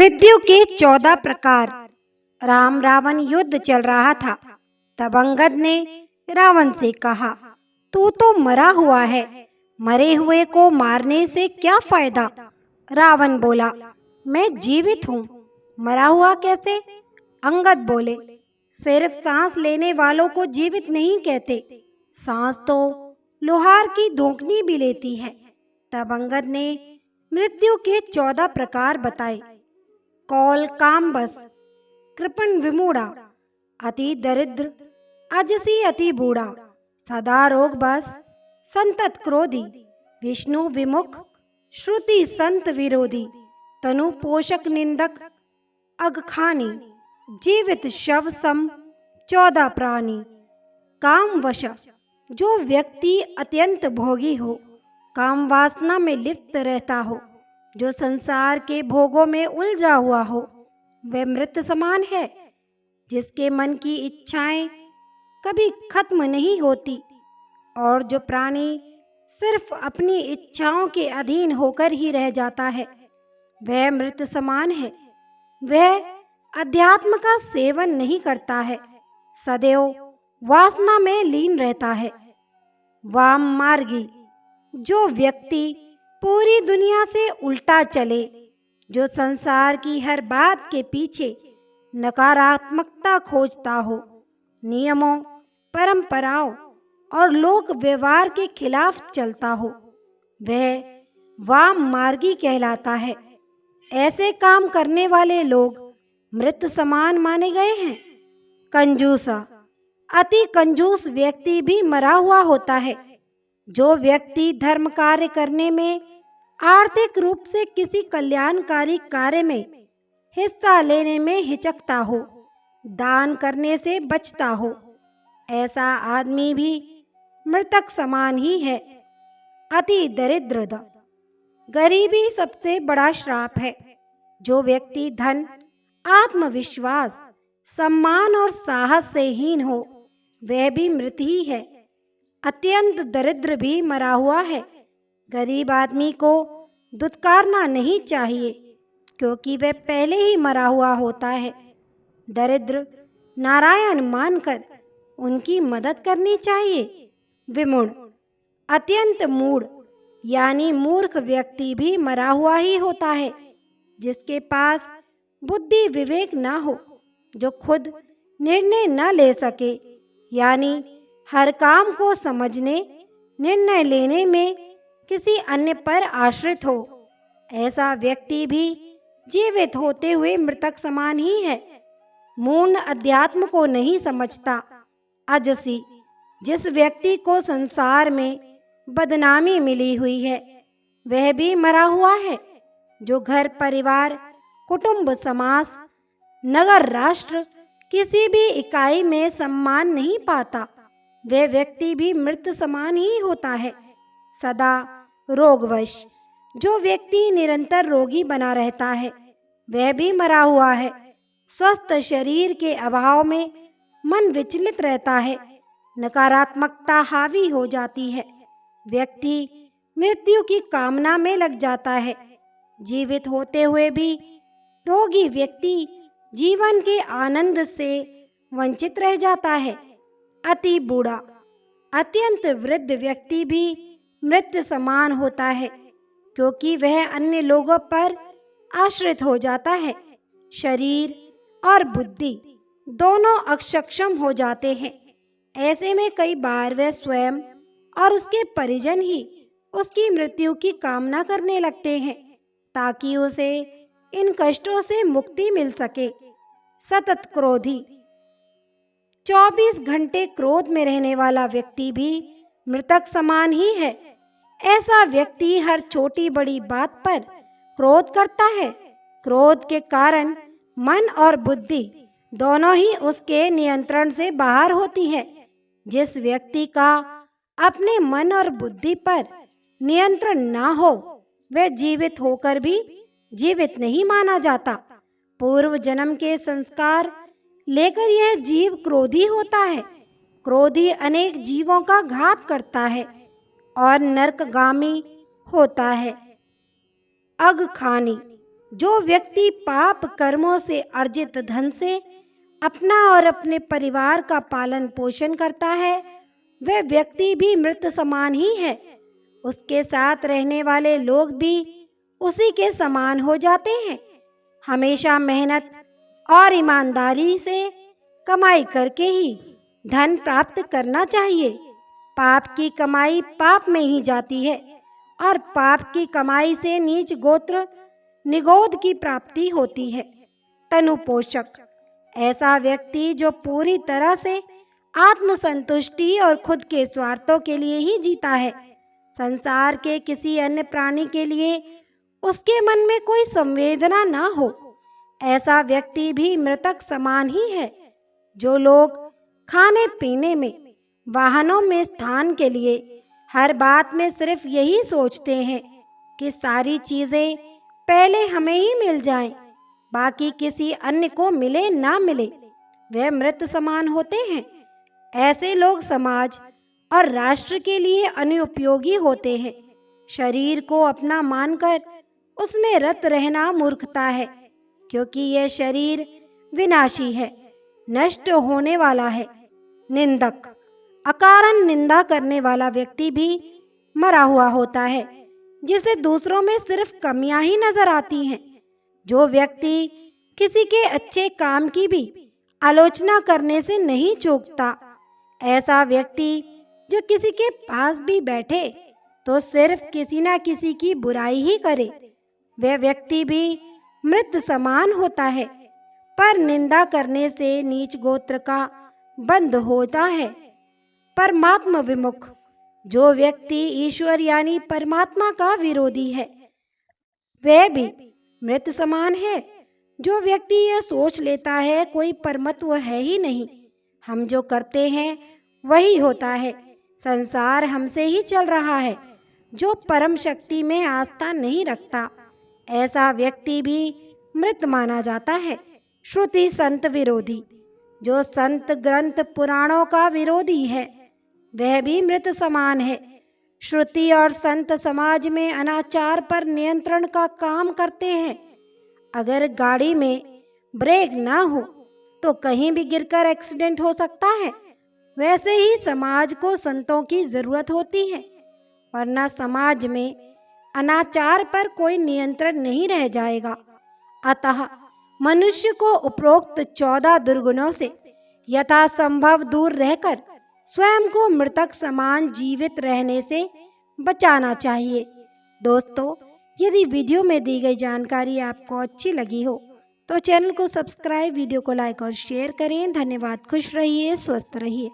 मृत्यु के 14 प्रकार। राम रावण युद्ध चल रहा था। तब अंगद ने रावण से कहा, तू तो मरा हुआ है, मरे हुए को मारने से क्या फायदा। रावण बोला, मैं जीवित हूँ, मरा हुआ कैसे। अंगद बोले, सिर्फ सांस लेने वालों को जीवित नहीं कहते, सांस तो लोहार की धोखनी भी लेती है। तब अंगद ने मृत्यु के 14 प्रकार बताए। कौल कामबस, कृपण विमूढ़ा, अति दरिद्र, अजसी अति बूढ़ा, सदा रोग बस, संतत क्रोधी, विष्णु विमुख, श्रुति संत विरोधी, तनु पोषक निंदक, अगखानी, जीवित शव सम 14 प्राणी। काम वश, जो व्यक्ति अत्यंत भोगी हो, काम वासना में लिप्त रहता हो, जो संसार के भोगों में उलझा हुआ हो, वह मृत समान है। जिसके मन की इच्छाएं कभी खत्म नहीं होती और जो प्राणी सिर्फ अपनी इच्छाओं के अधीन होकर ही रह जाता है, वह मृत समान है। वह अध्यात्म का सेवन नहीं करता है, सदैव वासना में लीन रहता है। वाम मार्गी, जो व्यक्ति पूरी दुनिया से उल्टा चले, जो संसार की हर बात के पीछे नकारात्मकता खोजता हो, नियमों, परंपराओं और लोक व्यवहार के खिलाफ चलता हो, वह वाम मार्गी कहलाता है। ऐसे काम करने वाले लोग मृत समान माने गए हैं। कंजूसा, अति कंजूस व्यक्ति भी मरा हुआ होता है। जो व्यक्ति धर्म कार्य करने में, आर्थिक रूप से किसी कल्याणकारी कार्य में हिस्सा लेने में हिचकता हो, दान करने से बचता हो, ऐसा आदमी भी मृतक समान ही है। अति दरिद्र, गरीबी सबसे बड़ा श्राप है। जो व्यक्ति धन, आत्मविश्वास, सम्मान और साहस से हीन हो, वह भी मृत ही है। अत्यंत दरिद्र भी मरा हुआ है। गरीब आदमी को दुत्कारना नहीं चाहिए, क्योंकि वह पहले ही मरा हुआ होता है। दरिद्र नारायण मानकर उनकी मदद करनी चाहिए। विमूढ़, अत्यंत मूढ़ यानी मूर्ख व्यक्ति भी मरा हुआ ही होता है। जिसके पास बुद्धि विवेक ना हो, जो खुद निर्णय न ले सके, यानी हर काम को समझने, निर्णय लेने में किसी अन्य पर आश्रित हो, ऐसा व्यक्ति भी जीवित होते हुए मृतक समान ही है। मूढ़ अध्यात्म को नहीं समझता। अजसी, जिस व्यक्ति को संसार में बदनामी मिली हुई है, वह भी मरा हुआ है। जो घर परिवार, कुटुंब, समाज, नगर, राष्ट्र किसी भी इकाई में सम्मान नहीं पाता, वह व्यक्ति भी मृत समान ही होता है। सदा रोगवश, जो व्यक्ति निरंतर रोगी बना रहता है, वह भी मरा हुआ है। स्वस्थ शरीर के अभाव में मन विचलित रहता है, नकारात्मकता हावी हो जाती है, व्यक्ति मृत्यु की कामना में लग जाता है। जीवित होते हुए भी रोगी व्यक्ति जीवन के आनंद से वंचित रह जाता है। अति बूढ़ा, अत्यंत वृद्ध व्यक्ति भी मृत समान होता है, क्योंकि वह अन्य लोगों पर आश्रित हो जाता है। शरीर और बुद्धि दोनों अक्षम हो जाते हैं। ऐसे में कई बार वह स्वयं और उसके परिजन ही उसकी मृत्यु की कामना करने लगते हैं, ताकि उसे इन कष्टों से मुक्ति मिल सके। सतत क्रोधी, 24 घंटे क्रोध में रहने वाला व्यक्ति भी मृतक समान ही है। ऐसा व्यक्ति हर छोटी बड़ी बात पर क्रोध करता है। क्रोध के कारण मन और बुद्धि दोनों ही उसके नियंत्रण से बाहर होती है। जिस व्यक्ति का अपने मन और बुद्धि पर नियंत्रण ना हो, वह जीवित होकर भी जीवित नहीं माना जाता। पूर्व जन्म के संस्कार लेकर यह जीव क्रोधी होता है। क्रोधी अनेक जीवों का घात करता है और नरकगामी होता है। अगखानी, जो व्यक्ति पाप कर्मों से अर्जित धन से अपना और अपने परिवार का पालन पोषण करता है, वह व्यक्ति भी मृत समान ही है। उसके साथ रहने वाले लोग भी उसी के समान हो जाते हैं। हमेशा मेहनत और ईमानदारी से कमाई करके ही धन प्राप्त करना चाहिए। पाप की कमाई पाप में ही जाती है और पाप की कमाई से नीच गोत्र निगोद की प्राप्ति होती है। तनुपोषक, ऐसा व्यक्ति जो पूरी तरह से आत्मसंतुष्टि और खुद के स्वार्थों के लिए ही जीता है, संसार के किसी अन्य प्राणी के लिए उसके मन में कोई संवेदना ना हो, ऐसा व्यक्ति भी मृतक समान ही है। जो लोग खाने पीने में, वाहनों में स्थान के लिए हर बात में सिर्फ यही सोचते हैं कि सारी चीजें पहले हमें ही मिल जाएं, बाकी किसी अन्य को मिले ना मिले, वे मृत समान होते हैं। ऐसे लोग समाज और राष्ट्र के लिए अनुपयोगी होते हैं। शरीर को अपना मानकर उसमें रत रहना मूर्खता है, क्योंकि यह शरीर विनाशी है, नष्ट होने वाला है। निंदक, अकारण निंदा करने वाला व्यक्ति भी मरा हुआ होता है, जिसे दूसरों में सिर्फ कमियां ही नजर आती हैं। जो व्यक्ति किसी के अच्छे काम की भी आलोचना करने से नहीं चूकता, ऐसा व्यक्ति जो किसी के पास भी बैठे तो सिर्फ किसी ना किसी की बुराई ही करे, वह व्यक्ति भी मृत समान होता है। पर निंदा करने से नीच गोत्र का बंद होता है। परमात्मा विमुख, जो व्यक्ति ईश्वर यानी परमात्मा का विरोधी है, वह भी मृत समान है। जो व्यक्ति यह सोच लेता है कोई परमत्व है ही नहीं, हम जो करते हैं वही होता है, संसार हमसे ही चल रहा है, जो परम शक्ति में आस्था नहीं रखता, ऐसा व्यक्ति भी मृत माना जाता है। श्रुति संत विरोधी, जो संत ग्रंथ पुराणों का विरोधी है, वह भी मृत समान है। श्रुति और संत समाज में अनाचार पर नियंत्रण का काम करते हैं। अगर गाड़ी में ब्रेक ना हो तो कहीं भी गिरकर एक्सीडेंट हो सकता है। वैसे ही समाज को संतों की जरूरत होती है, वरना समाज में अनाचार पर कोई नियंत्रण नहीं रह जाएगा। अतः मनुष्य को उपरोक्त 14 दुर्गुणों से यथासंभव दूर रहकर स्वयं को मृतक समान जीवित रहने से बचाना चाहिए। दोस्तों, यदि वीडियो में दी गई जानकारी आपको अच्छी लगी हो तो चैनल को सब्सक्राइब, वीडियो को लाइक और शेयर करें। धन्यवाद। खुश रहिए, स्वस्थ रहिए।